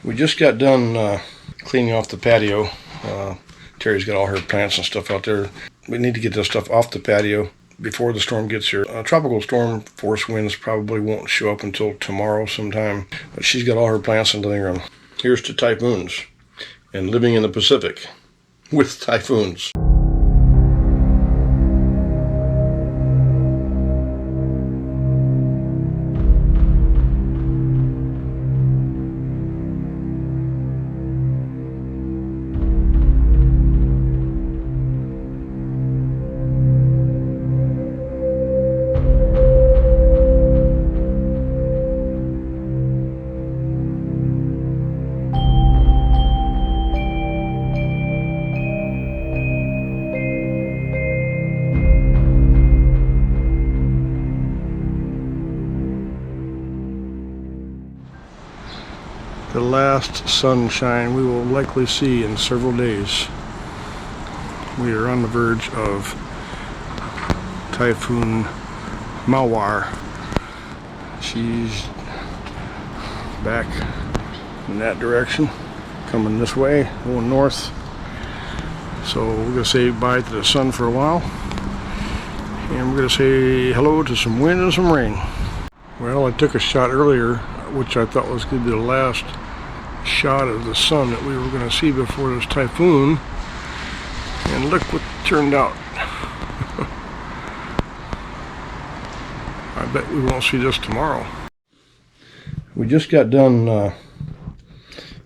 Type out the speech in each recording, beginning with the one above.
We just got done cleaning off the patio. Terry's got all her plants and stuff out there. We need to get this stuff off the patio before the storm gets here. Tropical storm force winds probably won't show up until tomorrow sometime, but she's got all her plants in the living room. Here's to typhoons and living in the Pacific with typhoons. The last sunshine we will likely see in several days. We are on the verge of Typhoon Mawar. She's back in that direction, coming this way, going north. So we're going to say bye to the sun for a while, and we're going to say hello to some wind and some rain. Well, I took a shot earlier, which I thought was going to be the last shot of the sun that we were going to see before this typhoon, and look what turned out. I bet we won't see this tomorrow. We just got done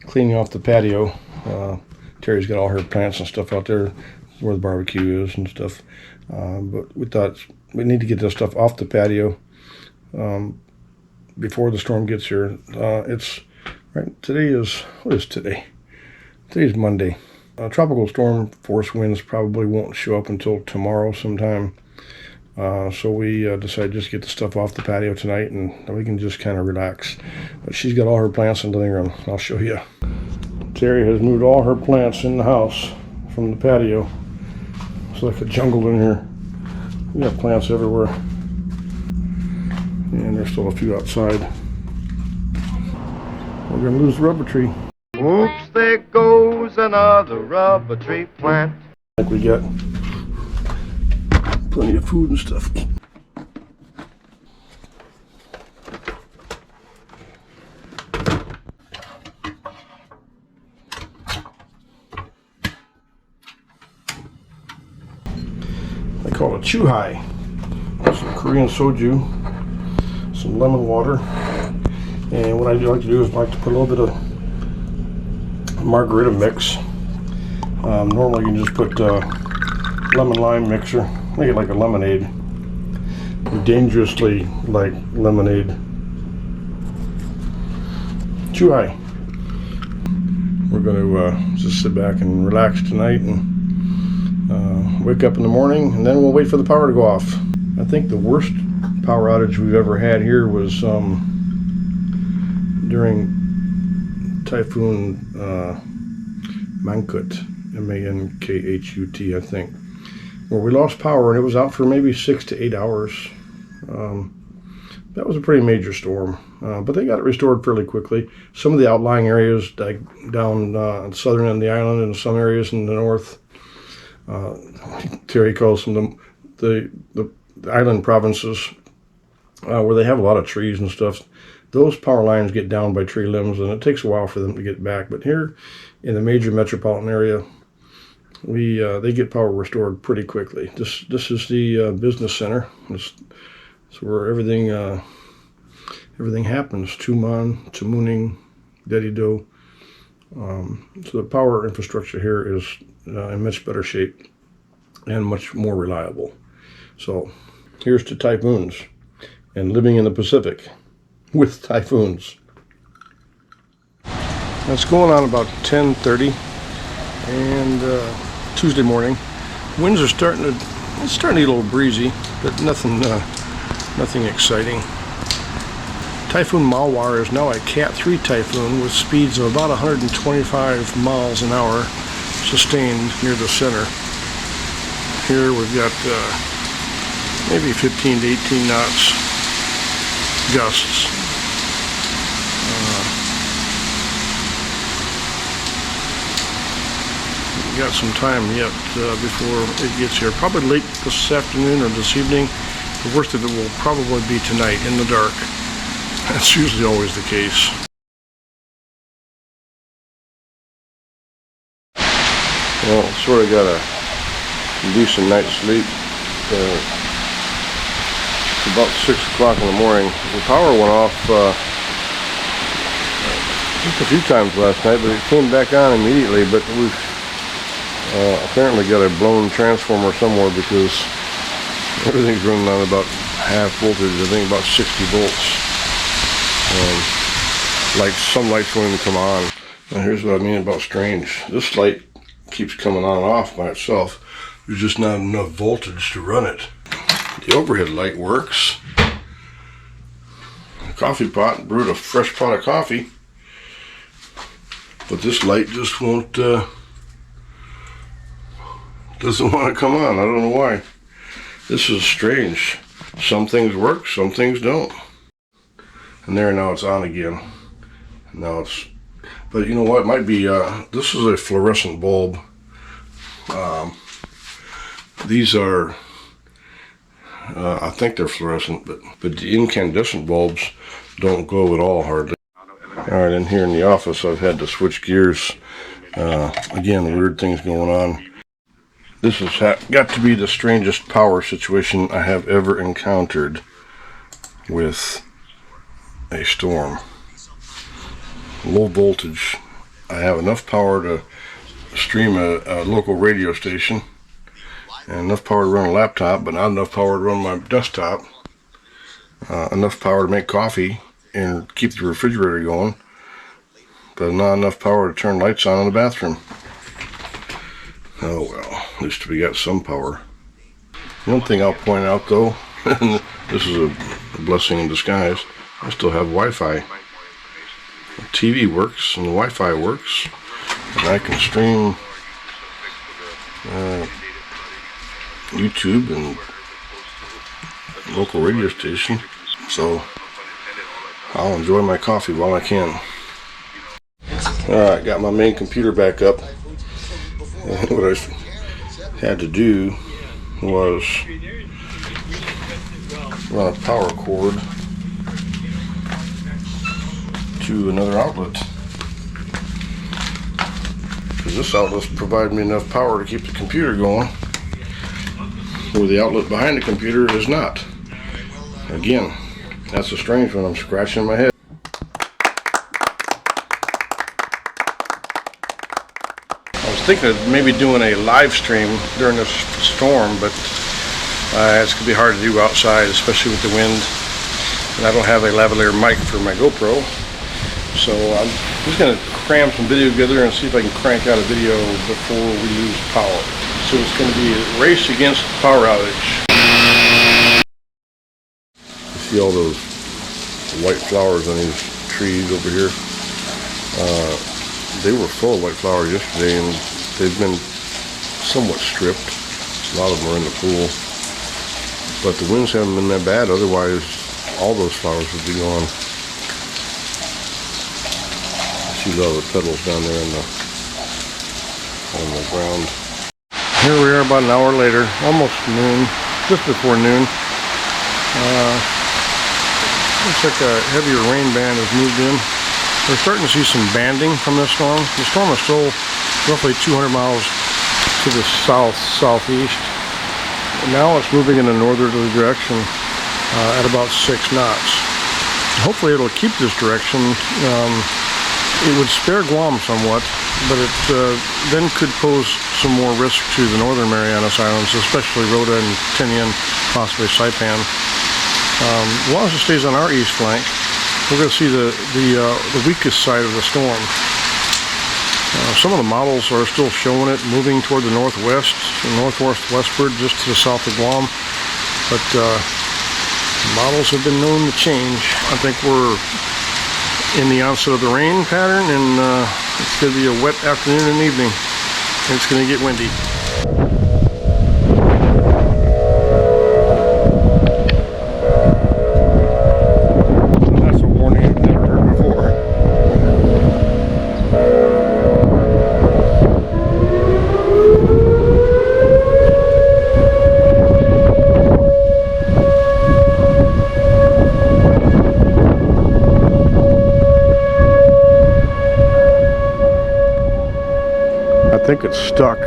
cleaning off the patio. Terry's got all her plants and stuff out there where the barbecue is and stuff, but we thought we need to get this stuff off the patio before the storm gets here. It's right. Today is, what is today? Today's Monday. Tropical storm force winds probably won't show up until tomorrow sometime. So we decided just to get the stuff off the patio tonight, and we can just kind of relax. But she's got all her plants in the living room. I'll show you. Terry has moved all her plants in the house from the patio. It's like a jungle in here. We got plants everywhere. And there's still a few outside. We're going to lose the rubber tree. Oops, there goes another rubber tree plant. I think we got plenty of food and stuff. They call it chuhai. Some Korean soju, some lemon water, and what I like to do is like to put a little bit of margarita mix. Normally you can just put lemon lime mixer, make it like a lemonade, dangerously like lemonade. Chuhai. We're going to just sit back and relax tonight and wake up in the morning, and then we'll wait for the power to go off. I think the worst power outage we've ever had here was during Typhoon Mangkhut, M-A-N-K-H-U-T, I think, where we lost power and it was out for maybe 6 to 8 hours. That was a pretty major storm, but they got it restored fairly quickly. Some of the outlying areas, like down on the southern end of the island, and some areas in the north, Terry calls them the island provinces, where they have a lot of trees and stuff. Those power lines get down by tree limbs, and it takes a while for them to get back. But here in the major metropolitan area, they get power restored pretty quickly. This is the business center. It's where everything happens. Tuman, Tamuning, Dedido. So the power infrastructure here is in much better shape and much more reliable. So here's to typhoons and living in the Pacific with typhoons. It's going on about 10:30 and Tuesday morning. Winds are starting to get a little breezy, but nothing exciting. Typhoon Mawar is now a Cat 3 typhoon with speeds of about 125 miles an hour sustained near the center. Here we've got maybe 15 to 18 knots gusts. got some time yet before it gets here. Probably late this afternoon or this evening. The worst of it will probably be tonight in the dark. That's usually always the case. Well, sort of got a decent night's sleep. It's about 6 o'clock in the morning. The power went off just a few times last night, but it came back on immediately. But we've apparently got a blown transformer somewhere because everything's running on about half voltage. I think about 60 volts. Some lights won't even come on. Now here's what I mean about strange. This light keeps coming on and off by itself. There's just not enough voltage to run it. The overhead light works. The coffee pot brewed a fresh pot of coffee, but this light just won't doesn't want to come on. I don't know why. This is strange. Some things work, some things don't. And there, now it's on again. Now it's, but you know what, it might be this is a fluorescent bulb. These are I think they're fluorescent, but the incandescent bulbs don't glow at all, hardly. Alright, in here in the office I've had to switch gears. Again, weird things going on. This has got to be the strangest power situation I have ever encountered with a storm. Low voltage. I have enough power to stream a local radio station, and enough power to run a laptop, but not enough power to run my desktop. Enough power to make coffee and keep the refrigerator going, but not enough power to turn lights on in the bathroom. Oh well, at least we got some power. One thing I'll point out though, and this is a blessing in disguise, I still have Wi-Fi. The TV works and the Wi-Fi works, and I can stream YouTube and local radio station, so I'll enjoy my coffee while I can. Alright, got my main computer back up, and what I had to do was run a power cord to another outlet, because this outlet provided me enough power to keep the computer going, where the outlet behind the computer is not. Again, that's a strange one. I'm scratching my head. I was thinking of maybe doing a live stream during this storm, but it's going to be hard to do outside, especially with the wind, and I don't have a lavalier mic for my GoPro. So I'm just going to cram some video together and see if I can crank out a video before we lose power. So it's going to be a race against power outage. You see all those white flowers on these trees over here? They were full of white flowers yesterday, and they've been somewhat stripped. A lot of them are in the pool. But the winds haven't been that bad, otherwise all those flowers would be gone. See all the petals down there on the ground. Here we are about an hour later, almost noon, just before noon. Looks like a heavier rain band has moved in. We're starting to see some banding from this storm. The storm is still roughly 200 miles to the southeast. Now it's moving in a northerly direction at about 6 knots. Hopefully it'll keep this direction. It would spare Guam somewhat, but it then could pose some more risk to the northern Marianas Islands, especially Rota and Tinian, possibly Saipan. As long as it stays on our east flank, we're going to see the weakest side of the storm. Some of the models are still showing it moving toward the northwest, westward, just to the south of Guam, but models have been known to change. I think we're in the onset of the rain pattern, and it's going to be a wet afternoon and evening, and it's going to get windy. That's a warning I've never heard before. think it's stuck.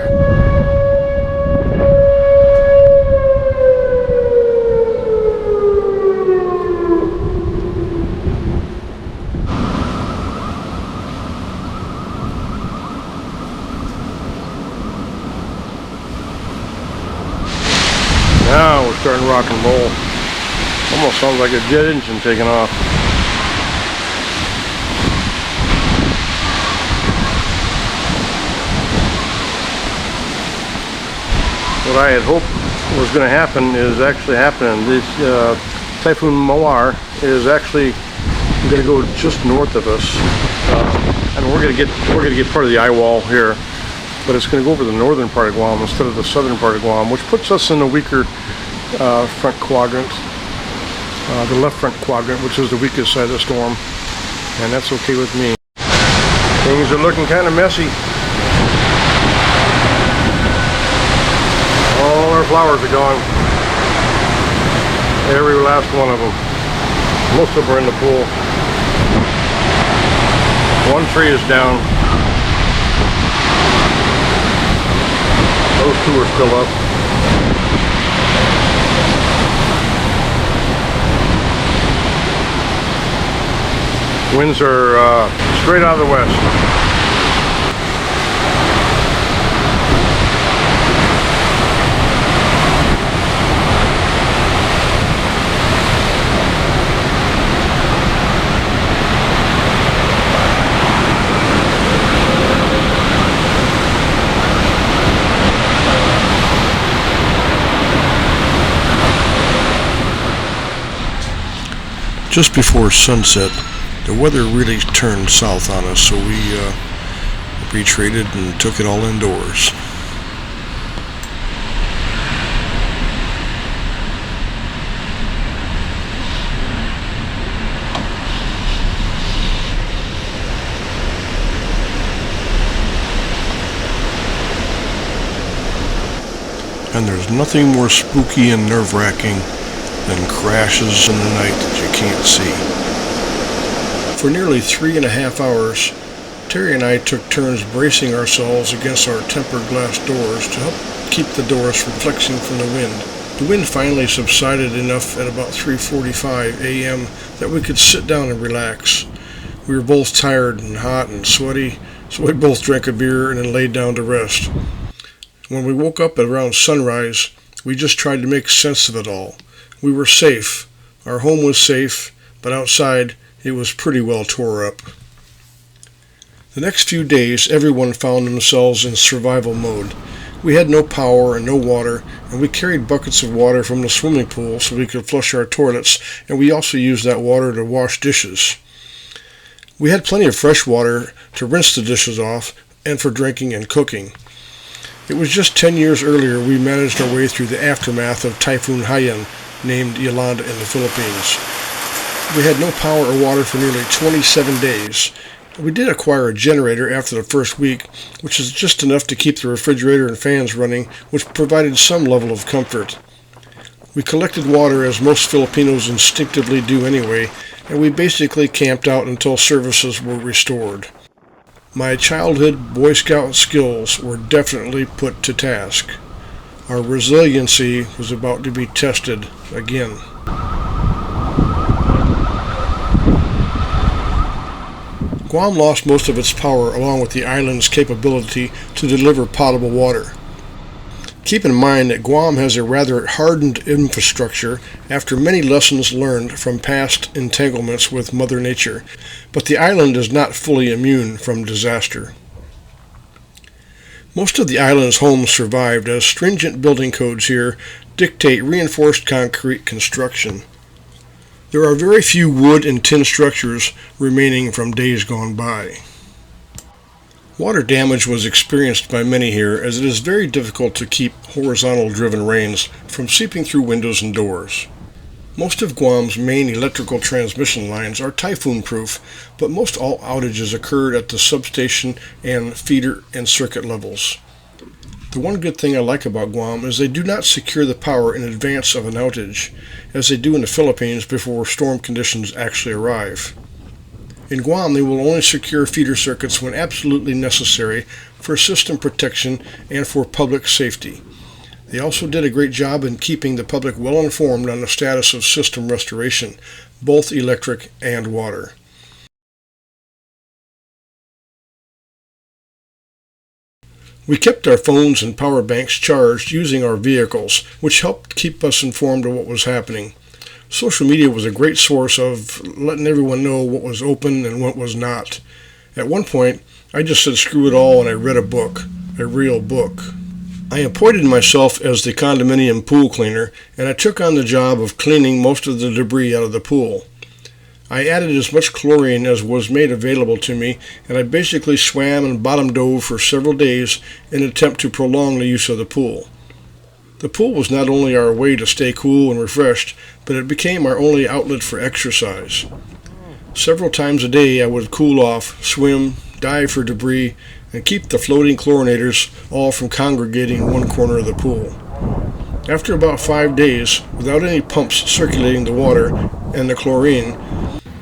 Now we're starting to rock and roll. Almost sounds like a jet engine taking off. What I had hoped was going to happen is actually happening. This Typhoon Mawar is actually going to go just north of us. I mean, we're going to get part of the eye wall here, but it's going to go over the northern part of Guam instead of the southern part of Guam, which puts us in the weaker front quadrant, the left front quadrant, which is the weakest side of the storm, and that's okay with me. Things are looking kind of messy. All our flowers are gone. Every last one of them. Most of them are in the pool. One tree is down. Those two are still up. Winds are straight out of the west. Just before sunset, the weather really turned south on us, so we retreated and took it all indoors. And there's nothing more spooky and nerve-wracking than crashes in the night that you can't see. For nearly 3.5 hours, Terry and I took turns bracing ourselves against our tempered glass doors to help keep the doors from flexing from the wind. The wind finally subsided enough at about 3:45 a.m. that we could sit down and relax. We were both tired and hot and sweaty, so we both drank a beer and then laid down to rest. When we woke up at around sunrise, we just tried to make sense of it all. We were safe. Our home was safe, but outside it was pretty well tore up. The next few days, everyone found themselves in survival mode. We had no power and no water, and we carried buckets of water from the swimming pool so we could flush our toilets, and we also used that water to wash dishes. We had plenty of fresh water to rinse the dishes off and for drinking and cooking. It was just 10 years earlier we managed our way through the aftermath of Typhoon Haiyan, named Yolanda in the Philippines. We had no power or water for nearly 27 days. We did acquire a generator after the first week, which is just enough to keep the refrigerator and fans running, which provided some level of comfort. We collected water as most Filipinos instinctively do anyway, and we basically camped out until services were restored. My childhood Boy Scout skills were definitely put to task. Our resiliency was about to be tested again. Guam lost most of its power along with the island's capability to deliver potable water. Keep in mind that Guam has a rather hardened infrastructure after many lessons learned from past entanglements with Mother Nature, but the island is not fully immune from disaster. Most of the island's homes survived as stringent building codes here dictate reinforced concrete construction. There are very few wood and tin structures remaining from days gone by. Water damage was experienced by many here as it is very difficult to keep horizontal-driven rains from seeping through windows and doors. Most of Guam's main electrical transmission lines are typhoon-proof, but most all outages occurred at the substation and feeder and circuit levels. The one good thing I like about Guam is they do not secure the power in advance of an outage, as they do in the Philippines before storm conditions actually arrive. In Guam, they will only secure feeder circuits when absolutely necessary for system protection and for public safety. They also did a great job in keeping the public well informed on the status of system restoration, both electric and water. We kept our phones and power banks charged using our vehicles, which helped keep us informed of what was happening. Social media was a great source of letting everyone know what was open and what was not. At one point, I just said screw it all and I read a book, a real book. I appointed myself as the condominium pool cleaner, and I took on the job of cleaning most of the debris out of the pool. I added as much chlorine as was made available to me, and I basically swam and bottom dove for several days in an attempt to prolong the use of the pool. The pool was not only our way to stay cool and refreshed, but it became our only outlet for exercise. Several times a day I would cool off, swim, dive for debris, and keep the floating chlorinators all from congregating in one corner of the pool. After about 5 days, without any pumps circulating the water and the chlorine,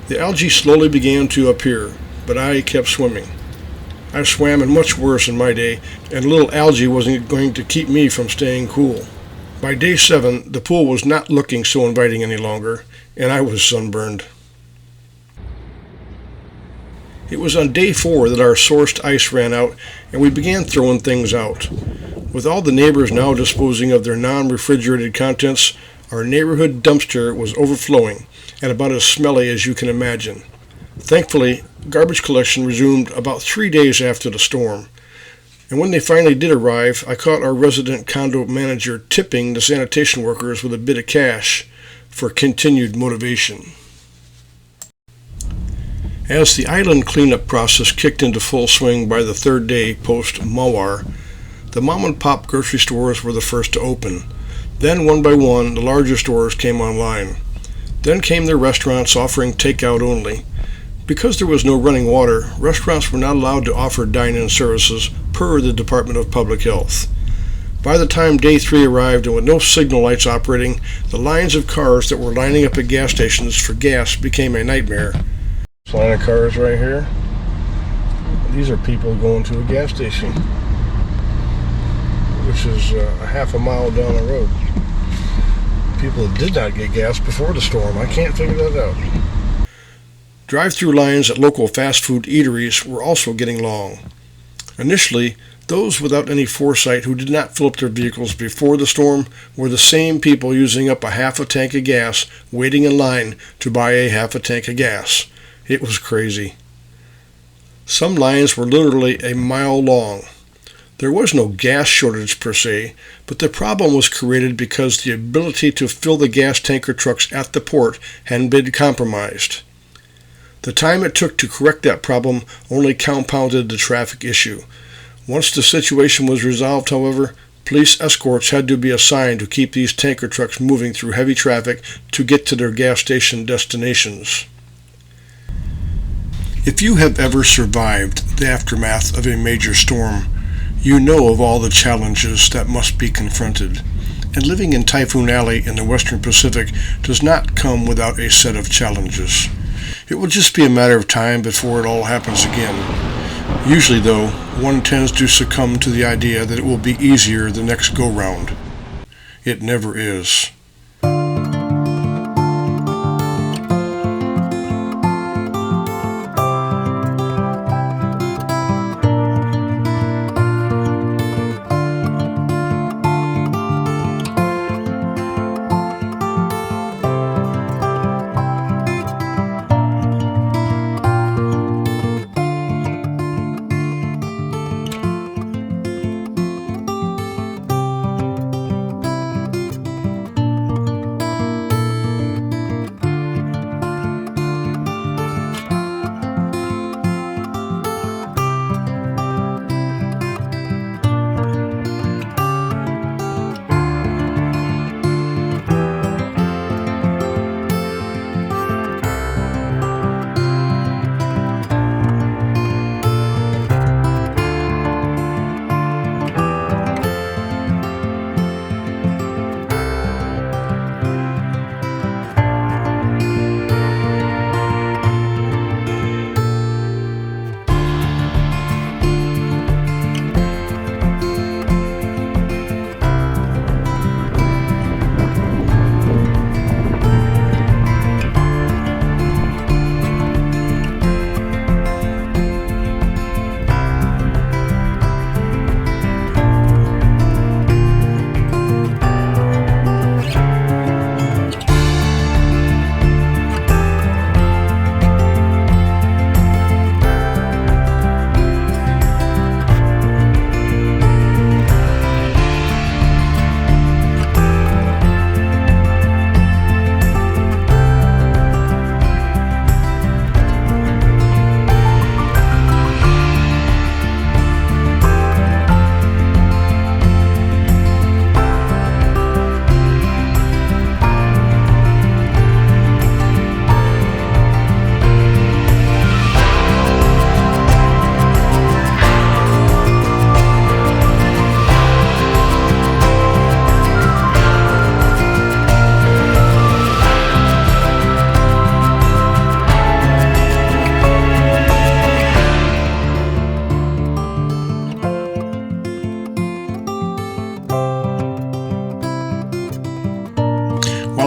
the algae slowly began to appear, but I kept swimming. I swam in much worse in my day, and little algae wasn't going to keep me from staying cool. By day 7, the pool was not looking so inviting any longer, and I was sunburned. It was on day 4 that our sourced ice ran out, and we began throwing things out. With all the neighbors now disposing of their non-refrigerated contents, our neighborhood dumpster was overflowing, and about as smelly as you can imagine. Thankfully, garbage collection resumed about 3 days after the storm. And when they finally did arrive, I caught our resident condo manager tipping the sanitation workers with a bit of cash for continued motivation. As the island cleanup process kicked into full swing by the 3rd day post-Mawar, the mom-and-pop grocery stores were the first to open. Then, one by one, the larger stores came online. Then came the restaurants offering takeout only. Because there was no running water, restaurants were not allowed to offer dine-in services per the Department of Public Health. By the time day 3 arrived and with no signal lights operating, the lines of cars that were lining up at gas stations for gas became a nightmare. This line of cars right here, these are people going to a gas station, which is a half a mile down the road. People that did not get gas before the storm. I can't figure that out. Drive-through lines at local fast food eateries were also getting long. Initially, those without any foresight who did not fill up their vehicles before the storm were the same people using up a half a tank of gas, waiting in line to buy a half a tank of gas. It was crazy. Some lines were literally a mile long. There was no gas shortage per se, but the problem was created because the ability to fill the gas tanker trucks at the port hadn't been compromised. The time it took to correct that problem only compounded the traffic issue. Once the situation was resolved, however, police escorts had to be assigned to keep these tanker trucks moving through heavy traffic to get to their gas station destinations. If you have ever survived the aftermath of a major storm, you know of all the challenges that must be confronted. And living in Typhoon Alley in the Western Pacific does not come without a set of challenges. It will just be a matter of time before it all happens again. Usually, though, one tends to succumb to the idea that it will be easier the next go-round. It never is.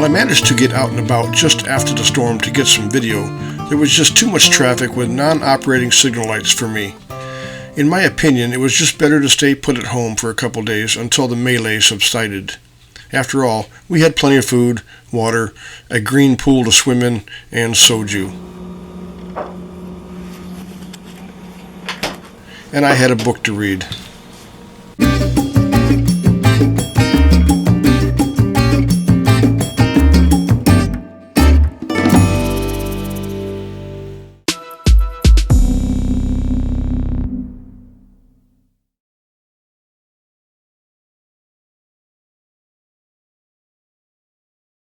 I managed to get out and about just after the storm to get some video, there was just too much traffic with non-operating signal lights for me. In my opinion, it was just better to stay put at home for a couple days until the melee subsided. After all, we had plenty of food, water, a green pool to swim in, and soju. And I had a book to read.